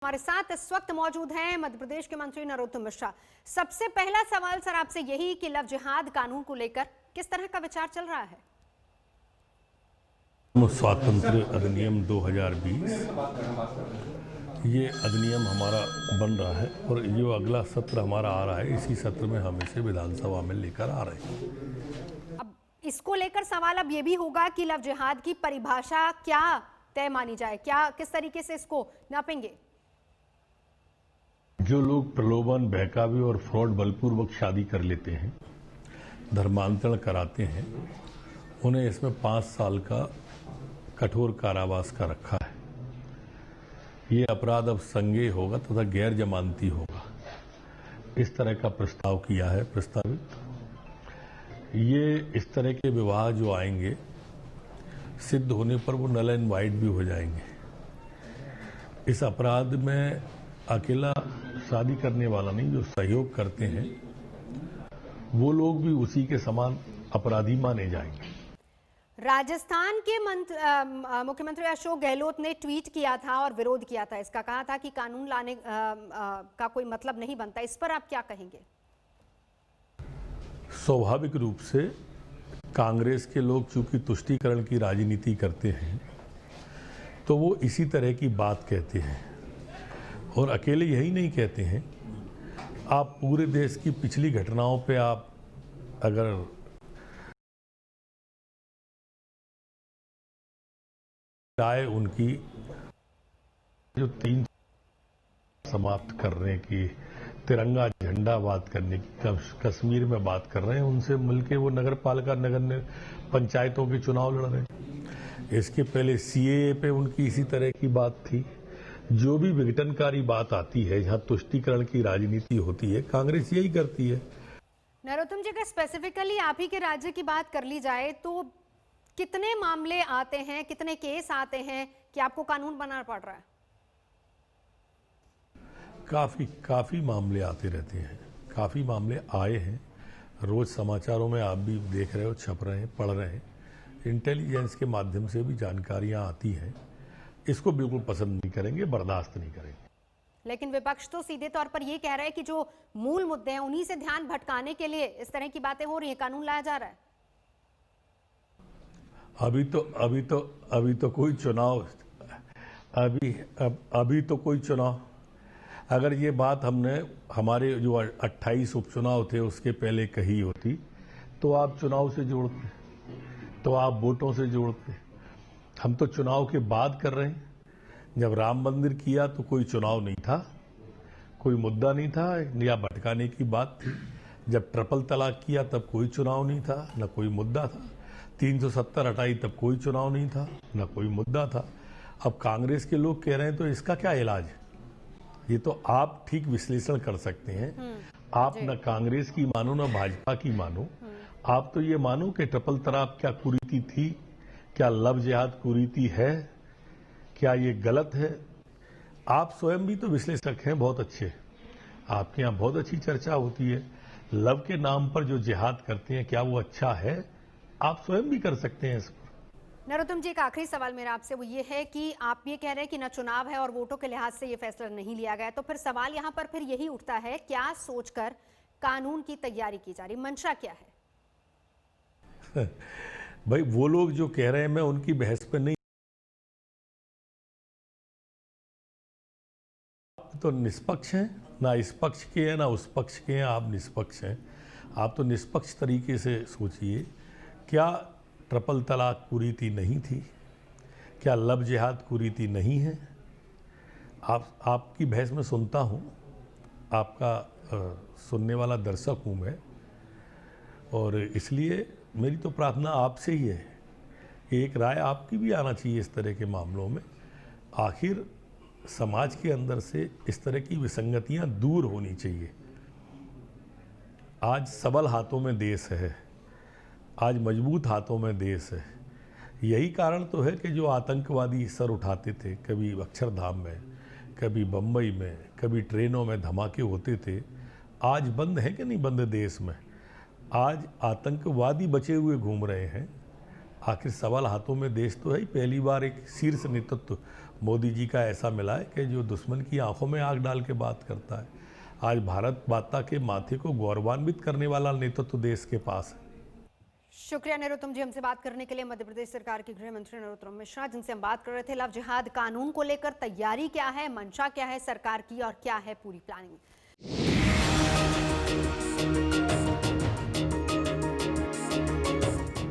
हमारे साथ इस वक्त मौजूद हैं मध्य प्रदेश के मंत्री नरोत्तम मिश्रा। सबसे पहला सवाल सर आपसे यही कि लव जिहाद कानून को लेकर किस तरह का विचार चल रहा है? स्वातंत्र्य अधिनियम 2020 ये अधिनियम हमारा बन रहा है और जो अगला सत्र हमारा आ रहा है, इसी सत्र में हम इसे विधानसभा में लेकर आ रहे हैं। अब इसको लेकर सवाल अब ये भी होगा कि लव जिहाद की परिभाषा क्या तय मानी जाए, क्या किस तरीके से इसको नापेंगे? जो लोग प्रलोभन, बहकावे और फ्रॉड बलपूर्वक शादी कर लेते हैं, धर्मांतरण कराते हैं, उन्हें इसमें 5 साल का कठोर कारावास का रखा है। ये अपराध अब संज्ञेय होगा तथा गैर जमानती होगा, इस तरह का प्रस्ताव किया है प्रस्तावित। ये इस तरह के विवाह जो आएंगे, सिद्ध होने पर वो नल एंड वाइड भी हो जाएंगे। इस अपराध में अकेला शादी करने वाला नहीं, जो सहयोग करते हैं वो लोग भी उसी के समान अपराधी माने जाएंगे। राजस्थान के मुख्यमंत्री अशोक गहलोत ने ट्वीट किया था और विरोध किया था इसका, कहा था कि कानून लाने का कोई मतलब नहीं बनता। इस पर आप क्या कहेंगे? स्वाभाविक रूप से कांग्रेस के लोग चूंकि तुष्टीकरण की राजनीति करते हैं तो वो इसी तरह की बात कहते हैं, और अकेले यही नहीं कहते हैं। आप पूरे देश की पिछली घटनाओं पे आप अगर राय उनकी जो 3 समाप्त करने की, तिरंगा झंडा बात करने की, कश्मीर में बात कर रहे हैं, उनसे मिलके वो नगर पालिका नगर पंचायतों के चुनाव लड़ रहे हैं। इसके पहले सीएए पे उनकी इसी तरह की बात थी। जो भी विघटनकारी बात आती है, जहां तुष्टीकरण की राजनीति होती है, कांग्रेस यही करती है। नरोत्तम जी, का स्पेसिफिकली आप ही के राज्य की बात कर ली जाए तो कितने मामले आते हैं, कितने केस आते हैं कि आपको कानून बनाना पड़ रहा है? काफी मामले आते रहते हैं, काफी मामले आए हैं। रोज समाचारों में आप भी देख रहे हो, छप रहे हैं, पढ़ रहे हैं। इंटेलिजेंस के माध्यम से भी जानकारियां आती हैं। इसको बिल्कुल पसंद नहीं करेंगे, बर्दाश्त नहीं करेंगे। लेकिन विपक्ष तो सीधे तौर पर यह कह रहा है कि जो मूल मुद्दे हैं उन्हीं से ध्यान भटकाने के लिए इस तरह की बातें हो रही हैं, कानून लाया जा रहा है। अभी तो कोई चुनाव, अभी तो कोई चुनाव। अगर ये बात हमने हमारे जो 28 उपचुनाव थे उसके पहले कही होती तो आप चुनाव से जोड़ते, तो आप वोटों से जोड़ते। हम तो चुनाव के बाद कर रहे हैं। जब राम मंदिर किया तो कोई चुनाव नहीं था, कोई मुद्दा नहीं था, या भटकाने की बात थी। जब ट्रिपल तलाक किया तब कोई चुनाव नहीं था, न कोई मुद्दा था। 370 हटाई तब कोई चुनाव नहीं था, न कोई मुद्दा था। अब कांग्रेस के लोग कह रहे हैं तो इसका क्या इलाज है? ये तो आप ठीक विश्लेषण कर सकते हैं। आप न कांग्रेस की मानो न भाजपा की मानो। आप तो ये मानो कि ट्रिपल तलाक क्या कुरीति थी, क्या लव जिहाद कुरीति है, क्या ये गलत है? आप स्वयं भी तो विश्लेषक हैं, बहुत अच्छे। आपके यहाँ बहुत अच्छी चर्चा होती है। लव के नाम पर जो जिहाद करते हैं, क्या वो अच्छा है? आप स्वयं भी कर सकते हैं इस पर। नरोत्तम जी, एक आखिरी सवाल मेरा आपसे वो ये है कि आप ये कह रहे हैं कि न चुनाव है और वोटों के लिहाज से ये फैसला नहीं लिया गया, तो फिर सवाल यहाँ पर फिर यही उठता है, क्या सोचकर कानून की तैयारी की जा रही, मंशा क्या है? भाई, वो लोग जो कह रहे हैं मैं उनकी बहस पे नहीं। आप तो निष्पक्ष हैं, ना इस पक्ष के हैं ना उस पक्ष के हैं, आप निष्पक्ष हैं। आप तो निष्पक्ष तरीके से सोचिए। क्या ट्रिपल तलाक कुरीति नहीं थी? क्या लव जिहाद कुरीति नहीं है? आपकी बहस में सुनता हूँ, आपका सुनने वाला दर्शक हूँ मैं, और इसलिए मेरी तो प्रार्थना आपसे ही है कि एक राय आपकी भी आना चाहिए इस तरह के मामलों में। आखिर समाज के अंदर से इस तरह की विसंगतियां दूर होनी चाहिए। आज सबल हाथों में देश है, आज मजबूत हाथों में देश है। यही कारण तो है कि जो आतंकवादी सर उठाते थे, कभी अक्षरधाम में, कभी बम्बई में, कभी ट्रेनों में धमाके होते थे, आज बंद है कि नहीं बंद देश में? आज आतंकवादी बचे हुए घूम रहे हैं, आखिर सवाल हाथों में देश तो है ही। पहली बार एक शीर्ष नेतृत्व मोदी जी का ऐसा मिला है कि जो दुश्मन की आंखों में आग डाल के बात करता है। आज भारत माता के माथे को गौरवान्वित करने वाला नेतृत्व देश के पास है। शुक्रिया नरोत्तम जी, हमसे बात करने के लिए। मध्य प्रदेश सरकार के गृह मंत्री नरोत्तम मिश्रा, जिनसे हम बात कर रहे थे लव जिहाद कानून को लेकर तैयारी क्या है, मंशा क्या है सरकार की और क्या है पूरी प्लानिंग।